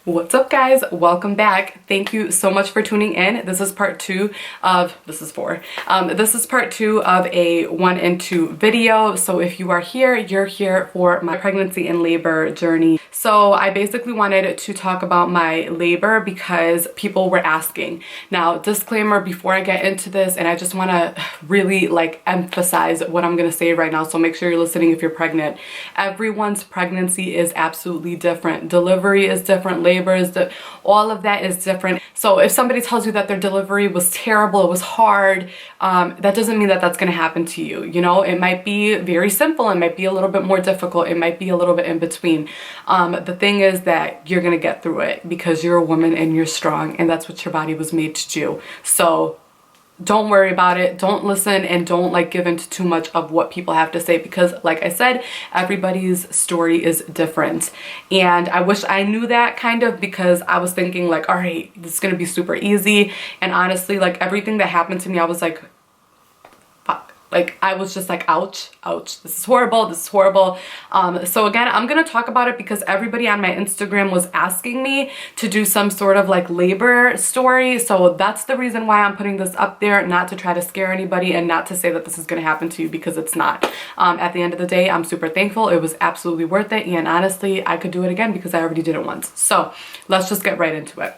What's up, guys? Welcome back. Thank you so much for tuning in. This is part two of this is part two of a 1 and 2 video. So if you are here, you're here for my pregnancy and labor journey. So I basically wanted to talk about my labor because people were asking. Now, disclaimer before I get into this, and I just want to really emphasize what I'm going to say right now, so make sure you're listening if you're pregnant. Everyone's pregnancy is absolutely different. Delivery is different, labor is all of that is different. So if somebody tells you that their delivery was terrible, it was hard, that doesn't mean that that's going to happen to you. You know, it might be very simple, it might be a little bit more difficult, it might be a little bit in between. The thing is that you're going to get through it because you're a woman and you're strong, and that's what your body was made to do. So don't worry about it, don't listen, and don't give into too much of what people have to say, because like I said, everybody's story is different. And I wish I knew that, kind of, because I was thinking all right, this is gonna be super easy. And honestly, everything that happened to me, I was like, fuck. I was just like, ouch, ouch, this is horrible, this is horrible. So again, I'm gonna talk about it because everybody on my Instagram was asking me to do some sort of labor story. So that's the reason why I'm putting this up there, not to try to scare anybody and not to say that this is gonna happen to you, because it's not. At the end of the day, I'm super thankful. It was absolutely worth it. And honestly, I could do it again because I already did it once. So let's just get right into it.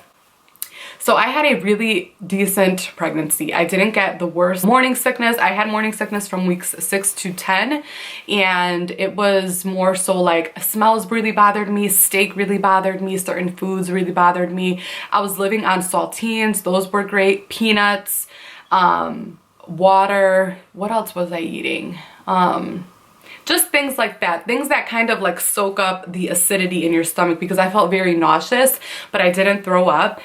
So I had a really decent pregnancy. I didn't get the worst morning sickness. I had morning sickness from weeks 6 to 10, and it was more so smells really bothered me, steak really bothered me, certain foods really bothered me. I was living on saltines, those were great, peanuts, water. What else was I eating? Just things like that, things that kind of soak up the acidity in your stomach, because I felt very nauseous, but I didn't throw up.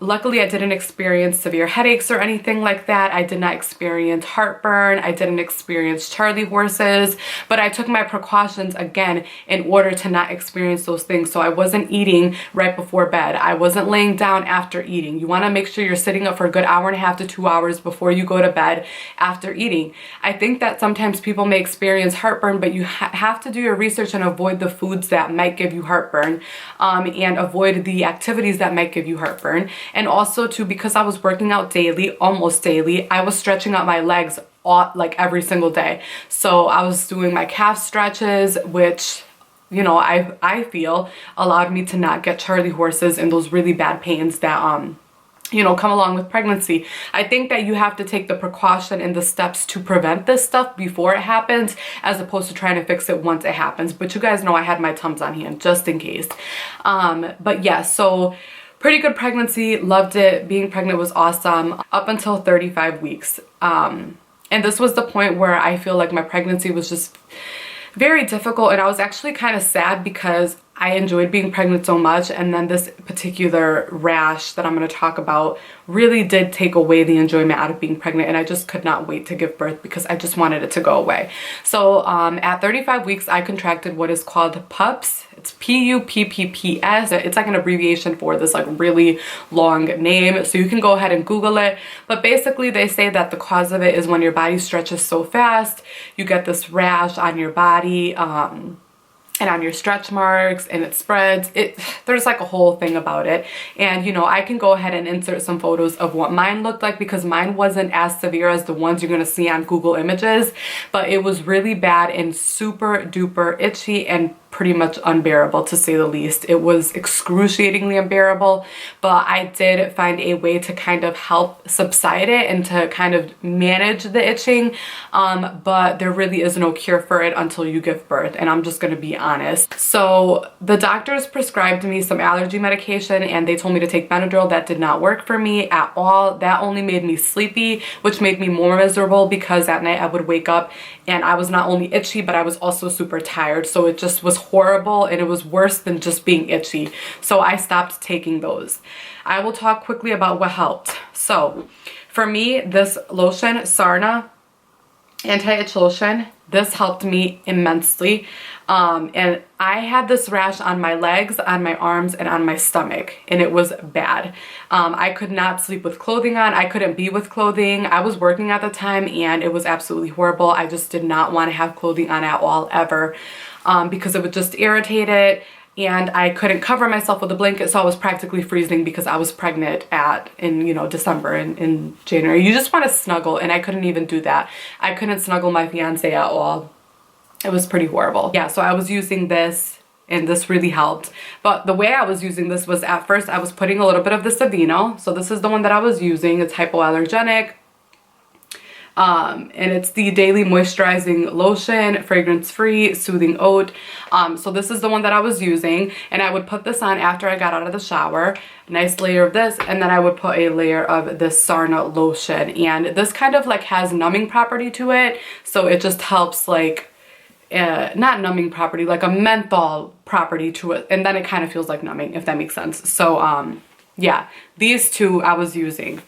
Luckily, I didn't experience severe headaches or anything like that. I did not experience heartburn. I didn't experience Charlie horses, but I took my precautions again in order to not experience those things. So I wasn't eating right before bed. I wasn't laying down after eating. You want to make sure you're sitting up for a good hour and a half to 2 hours before you go to bed after eating. I think that sometimes people may experience heartburn, but you have to do your research and avoid the foods that might give you heartburn, and avoid the activities that might give you heartburn. And also too, because I was working out daily, almost daily, I was stretching out my legs every single day. So I was doing my calf stretches, which, you know, I feel allowed me to not get Charlie horses and those really bad pains that you know, come along with pregnancy. I think that you have to take the precaution and the steps to prevent this stuff before it happens, as opposed to trying to fix it once it happens. But you guys know I had my Tums on hand just in case. But yeah, so pretty good pregnancy, loved it. Being pregnant was awesome up until 35 weeks. And this was the point where I feel like my pregnancy was just very difficult, and I was actually kind of sad because I enjoyed being pregnant so much, and then this particular rash that I'm going to talk about really did take away the enjoyment out of being pregnant, and I just could not wait to give birth because I just wanted it to go away. So at 35 weeks, I contracted what is called PUPPPS. It's PUPPPS. It's an abbreviation for this really long name, so you can go ahead and Google it. But basically, they say that the cause of it is when your body stretches so fast, you get this rash on your body, and on your stretch marks, and it spreads. There's a whole thing about it. And you know, I can go ahead and insert some photos of what mine looked like, because mine wasn't as severe as the ones you're gonna see on Google Images, but it was really bad and super duper itchy and pretty much unbearable, to say the least. It was excruciatingly unbearable, but I did find a way to kind of help subside it and to kind of manage the itching, but there really is no cure for it until you give birth, and I'm just gonna be honest. So the doctors prescribed me some allergy medication, and they told me to take Benadryl. That did not work for me at all. That only made me sleepy, which made me more miserable, because at night I would wake up and I was not only itchy, but I was also super tired. So it just was horrible, and it was worse than just being itchy. So I stopped taking those. I will talk quickly about what helped. So for me, this lotion, SARNA anti-itch lotion, this helped me immensely. And I had this rash on my legs, on my arms, and on my stomach, and it was bad. I could not sleep with clothing on. I couldn't be with clothing. I was working at the time, and it was absolutely horrible. I just did not want to have clothing on at all, ever, because it would just irritate it. and I couldn't cover myself with a blanket, so I was practically freezing because I was pregnant in you know, December and in January. You just want to snuggle, and I couldn't even do that. I couldn't snuggle my fiance at all. It was pretty horrible. Yeah, so I was using this, and this really helped. But the way I was using this was, at first I was putting a little bit of this AVEENO. So this is the one that I was using. It's hypoallergenic. And it's the Daily Moisturizing Lotion, fragrance-free, soothing oat. So this is the one that I was using, and I would put this on after I got out of the shower. Nice layer of this, and then I would put a layer of this SARNA lotion. And this kind of like has numbing property to it, so it just helps like, not numbing property, like a menthol property to it, and then it kind of feels like numbing, if that makes sense. So yeah, these two I was using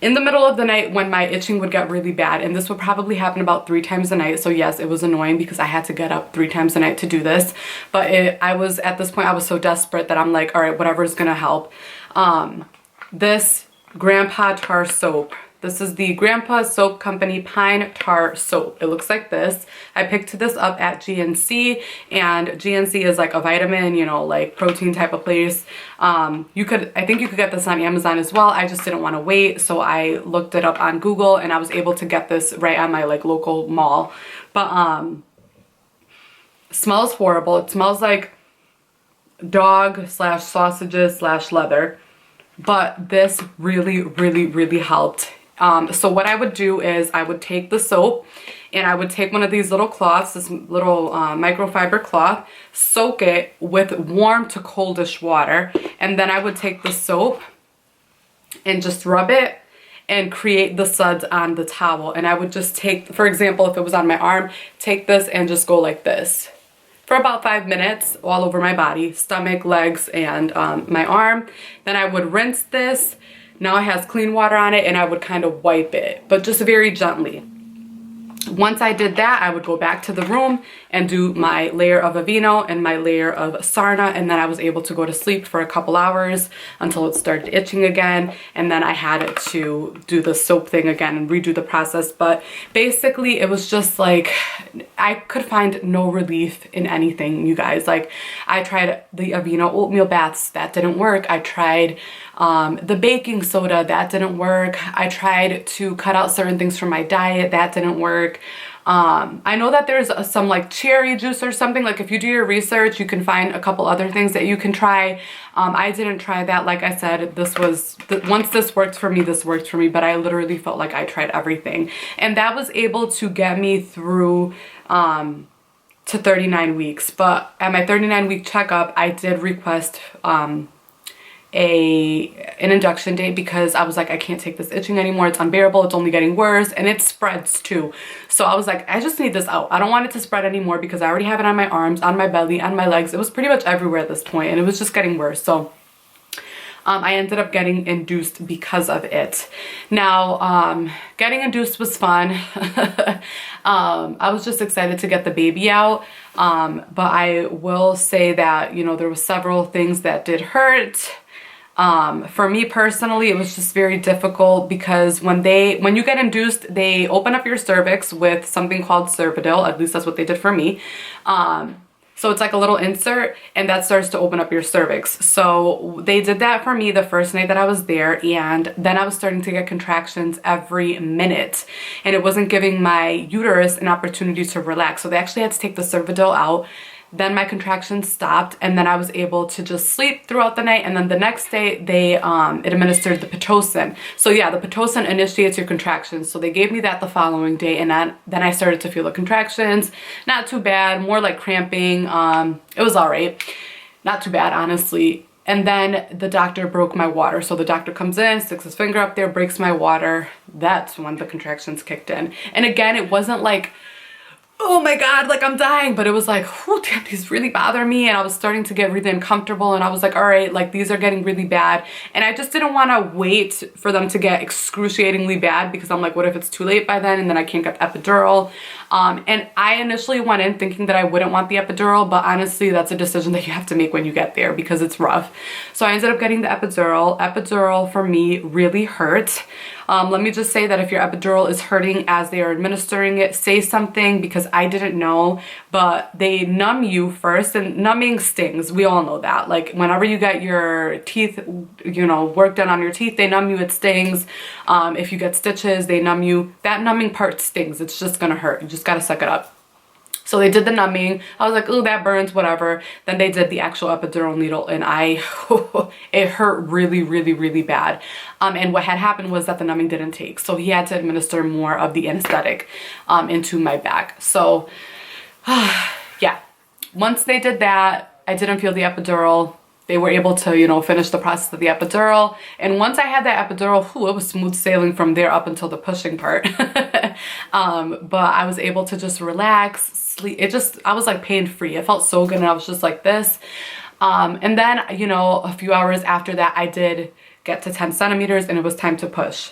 in the middle of the night when my itching would get really bad, and this would probably happen about 3 times a night. So yes, it was annoying because I had to get up 3 times a night to do this, but I was, at this point I was so desperate that I'm like, all right, whatever is gonna help. This Grandpa Tar soap. This is the Grandpa Soap Company Pine Tar Soap. It looks like this. I picked this up at GNC, and GNC is like a vitamin, you know, like protein type of place. I think you could get this on Amazon as well. I just didn't want to wait, so I looked it up on Google, and I was able to get this right on my like local mall. But smells horrible. It smells like dog / sausages / leather. But this really, really, really helped. So what I would do is I would take the soap, and I would take one of these little cloths, this little microfiber cloth, soak it with warm to coldish water, and then I would take the soap and just rub it and create the suds on the towel. And I would just take, for example, if it was on my arm, take this and just go like this for about 5 minutes all over my body, stomach, legs, and my arm. Then I would rinse this. Now it has clean water on it, and I would kind of wipe it, but just very gently. Once I did that, I would go back to the room and do my layer of AVEENO and my layer of SARNA, and then I was able to go to sleep for a couple hours until it started itching again, and then I had to do the soap thing again and redo the process. But basically it was just like, I could find no relief in anything, you guys. Like, I tried the AVEENO oatmeal baths, that didn't work. I tried the baking soda, that didn't work. I tried to cut out certain things from my diet, that didn't work. I know that there's some like cherry juice or something. Like, if you do your research, you can find a couple other things that you can try. I didn't try that. Like I said, once this worked for me, this worked for me, but I literally felt like I tried everything, and that was able to get me through to 39 weeks. But at my 39-week checkup, I did request an induction date because I was like, I can't take this itching anymore. It's unbearable. It's only getting worse, and it spreads too. So I was like, I just need this out. I don't want it to spread anymore because I already have it on my arms, on my belly, on my legs. It was pretty much everywhere at this point, and it was just getting worse. So I ended up getting induced because of it. Now, getting induced was fun. I was just excited to get the baby out. But I will say that, you know, there were several things that did hurt. For me personally, it was just very difficult because when you get induced, they open up your cervix with something called Cervidil. At least that's what they did for me. So it's like a little insert, and that starts to open up your cervix. So they did that for me the first night that I was there, and then I was starting to get contractions every minute, and it wasn't giving my uterus an opportunity to relax. So they actually had to take the Cervidil out. Then my contractions stopped, and then I was able to just sleep throughout the night. And then the next day they administered the Pitocin. So yeah, the Pitocin initiates your contractions. So they gave me that the following day, and then I started to feel the contractions. Not too bad, more like cramping. It was all right. Not too bad, honestly. And then the doctor broke my water. So the doctor comes in, sticks his finger up there, breaks my water. That's when the contractions kicked in. And again, it wasn't like, oh my God, like I'm dying, but it was like, oh damn, these really bother me. And I was starting to get really uncomfortable, and I was like, all right, like these are getting really bad. And I just didn't want to wait for them to get excruciatingly bad, because I'm like, what if it's too late by then and then I can't get the epidural? And I initially went in thinking that I wouldn't want the epidural, but honestly, that's a decision that you have to make when you get there because it's rough. So I ended up getting the epidural. Epidural for me really hurt. Let me just say that if your epidural is hurting as they are administering it, say something, because because I didn't know, but they numb you first, and numbing stings. We all know that. Like whenever you get your teeth, you know, work done on your teeth, they numb you, it stings. If you get stitches, they numb you. That numbing part stings. It's just gonna hurt. You just gotta suck it up. So they did the numbing. I was like, ooh, that burns, whatever. Then they did the actual epidural needle, and it hurt really, really, really bad. And what had happened was that the numbing didn't take. So he had to administer more of the anesthetic into my back. So yeah, once they did that, I didn't feel the epidural. They were able to, you know, finish the process of the epidural. And once I had that epidural, it was smooth sailing from there up until the pushing part. But I was able to just relax, sleep. I was like pain-free. It felt so good, and I was just like this. And then, you know, a few hours after that, I did get to 10 centimeters and it was time to push.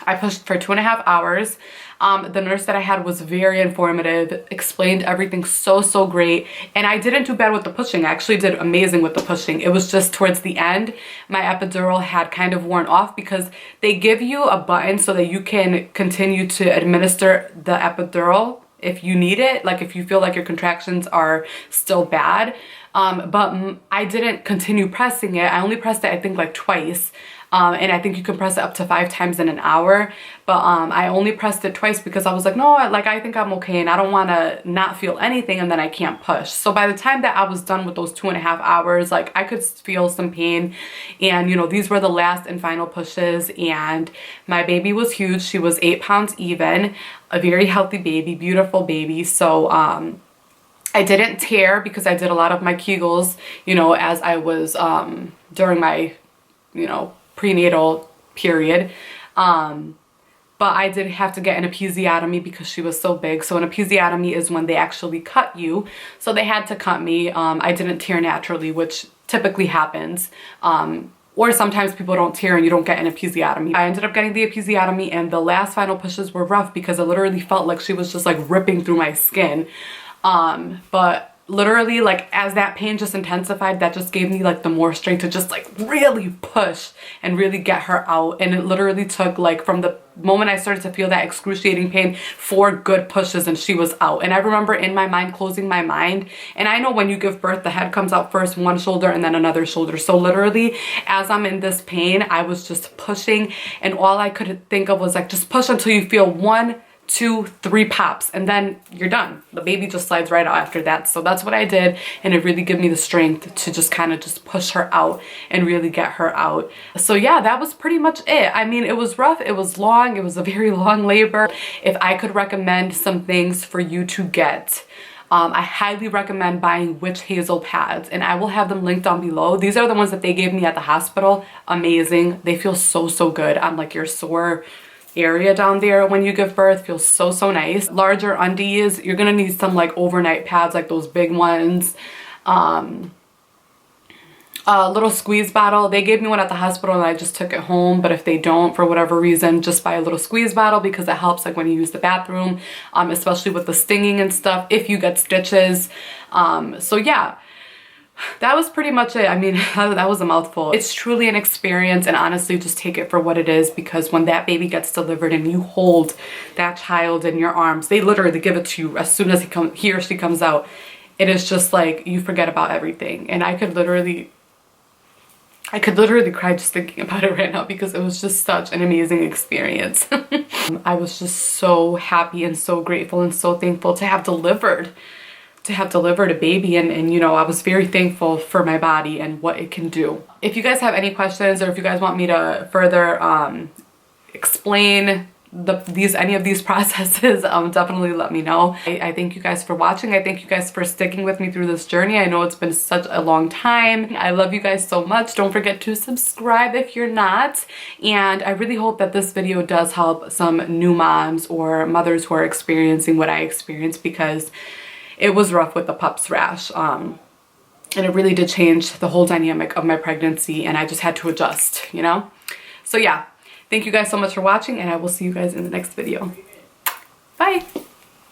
I pushed for 2.5 hours. The nurse that I had was very informative, explained everything so great, and I didn't do bad with the pushing. I actually did amazing with the pushing. It was just towards the end, my epidural had kind of worn off, because they give you a button so that you can continue to administer the epidural if you need it, like if you feel like your contractions are still bad. But I didn't continue pressing it. I only pressed it, I think, like twice. And I think you can press it up to 5 times in an hour. But I only pressed it twice because I was like, no, like I think I'm okay, and I don't want to not feel anything and then I can't push. So by the time that I was done with those 2.5 hours, like I could feel some pain. And you know, these were the last and final pushes, and my baby was huge. She was 8 pounds even, a very healthy baby, beautiful baby. So I didn't tear because I did a lot of my Kegels, you know, as I was during my, you know, prenatal period. But I did have to get an episiotomy because she was so big. So an episiotomy is when they actually cut you. So they had to cut me. I didn't tear naturally, which typically happens. Or sometimes people don't tear and you don't get an episiotomy. I ended up getting the episiotomy, and the last final pushes were rough because it literally felt like she was just like ripping through my skin. But literally, like as that pain just intensified, that just gave me like the more strength to just like really push and really get her out. And it literally took, like, from the moment I started to feel that excruciating pain, 4 good pushes and she was out. And I remember in my mind closing my mind, and I know when you give birth the head comes out first, one shoulder and then another shoulder. So literally as I'm in this pain, I was just pushing, and all I could think of was like, just push until you feel 1, 2, 3 pops, and then you're done. The baby just slides right out after that. So that's what I did, and it really gave me the strength to just kind of just push her out and really get her out. So yeah, that was pretty much it. I mean, it was rough, it was long, it was a very long labor. If I could recommend some things for you to get, I highly recommend buying Witch Hazel pads, and I will have them linked down below. These are the ones that they gave me at the hospital. Amazing. They feel so good on like your sore area down there when you give birth. Feels so nice. Larger undies, you're gonna need some like overnight pads, like those big ones. A little squeeze bottle. They gave me one at the hospital and I just took it home, but if they don't for whatever reason, just buy a little squeeze bottle because it helps like when you use the bathroom, especially with the stinging and stuff if you get stitches. So yeah, that was pretty much it. I mean, that was a mouthful. It's truly an experience, and honestly, just take it for what it is, because when that baby gets delivered and you hold that child in your arms, they literally give it to you as soon as he or she comes out. It is just like you forget about everything. And I could literally cry just thinking about it right now because it was just such an amazing experience. I was just so happy and so grateful and so thankful to have delivered a baby, and you know, I was very thankful for my body and what it can do. If you guys have any questions, or if you guys want me to further explain any of these processes, definitely let me know. I thank you guys for watching. I thank you guys for sticking with me through this journey. I know it's been such a long time. I love you guys so much. Don't forget to subscribe if you're not. And I really hope that this video does help some new moms or mothers who are experiencing what I experienced, because it was rough with the PUPPPS rash. And it really did change the whole dynamic of my pregnancy, and I just had to adjust, you know? So yeah, thank you guys so much for watching, and I will see you guys in the next video. Bye.